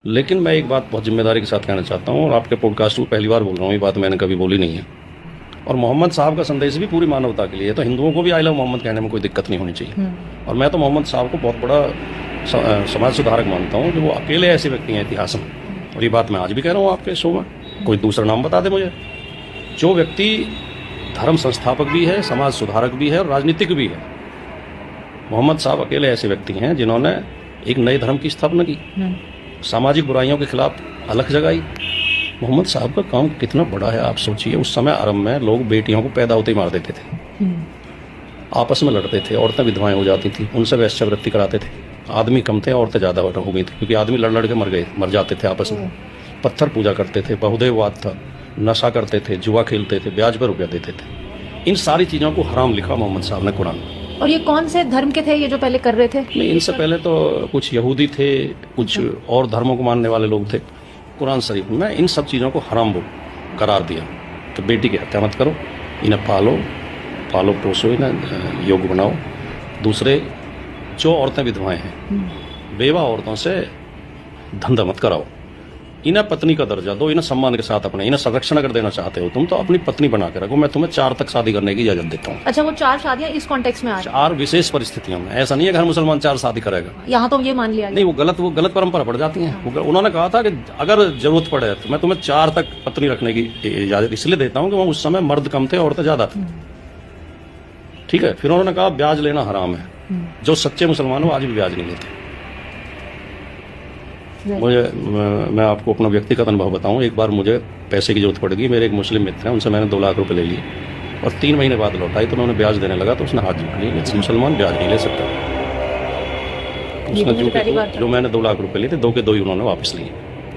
लेकिन मैं एक बात बहुत जिम्मेदारी के साथ कहना चाहता हूँ और आपके पॉडकास्ट में पहली बार बोल रहा हूँ, ये बात मैंने कभी बोली नहीं है। और मोहम्मद साहब का संदेश भी पूरी मानवता के लिए है, तो हिंदुओं को भी आई लव मोहम्मद कहने में कोई दिक्कत नहीं होनी चाहिए। और मैं तो मोहम्मद साहब को बहुत बड़ा समाज सुधारक मानता हूँ कि वो अकेले ऐसे व्यक्ति हैं इतिहास में, और ये बात मैं आज भी कह रहा हूँ आपके शो में। कोई दूसरा नाम बता दे मुझे, जो व्यक्ति धर्म संस्थापक भी है, समाज सुधारक भी है और राजनीतिक भी है। मोहम्मद साहब अकेले ऐसे व्यक्ति हैं जिन्होंने एक नए धर्म की स्थापना की, सामाजिक बुराइयों के खिलाफ अलख जगाई। मोहम्मद साहब का काम कितना बड़ा है आप सोचिए। उस समय अरब में लोग बेटियों को पैदा होते ही मार देते थे, आपस में लड़ते थे, औरतें विधवाएं हो जाती थी, उनसे वैश्यावृत्ति कराते थे। आदमी कम थे, औरतें ज़्यादा हो गई थी, क्योंकि आदमी लड़ लड़ के मर जाते थे आपस में। पत्थर पूजा करते थे, बहुदेववाद था, नशा करते थे, जुआ खेलते थे, ब्याज पर रुपया देते थे। इन सारी चीज़ों को हराम लिखा मोहम्मद साहब ने कुरान में। और ये कौन से धर्म के थे ये जो पहले कर रहे थे? नहीं, इनसे पहले तो कुछ यहूदी थे, कुछ और धर्मों को मानने वाले लोग थे। कुरान शरीफ में इन सब चीज़ों को हराम करार दिया कि बेटी की हत्या मत करो, इन्हें पालो पोसो, इन्हें योग्य बनाओ। दूसरे, जो औरतें विधवाएं हैं, बेवा औरतों से धंधा मत कराओ, इन्हें पत्नी का दर्जा दो, इन्हें सम्मान के साथ अपने, इन्हें संरक्षण अगर देना चाहते हो तुम तो अपनी पत्नी बना के रखो। मैं तुम्हें 4 तक शादी करने की इजाजत देता हूँ। अच्छा, वो 4 शादियां इस कॉन्टेक्स्ट में आ रही 4 विशेष परिस्थितियों में। ऐसा नहीं है कि हर मुसलमान 4 शादी करेगा। यहाँ तो ये मान लिया नहीं, वो गलत परंपरा पड़ जाती है। उन्होंने कहा था कि अगर जरूरत पड़े तो मैं तुम्हें 4 तक पत्नी रखने की इजाजत इसलिए देता हूँ कि वहाँ उस समय मर्द कम थे, औरतें ज्यादा थी। ठीक है। फिर उन्होंने कहा ब्याज लेना हराम है, जो सच्चे मुसलमान हो आज भी ब्याज नहीं लेते। मैं आपको अपना व्यक्तिगत अनुभव बताऊं। एक बार मुझे पैसे की जरूरत पड़ गई, मेरे एक मुस्लिम मित्र हैं, उनसे मैंने 2 लाख रुपए ले लिए और 3 महीने बाद लौटाई तो उन्होंने ब्याज देने लगा तो उसने हाथ जोड़ लिया, मुसलमान ब्याज नहीं ले सकता। उसने जो मैंने 2 लाख रुपए लिए थे, 2 के 2 ही उन्होंने वापस लिए।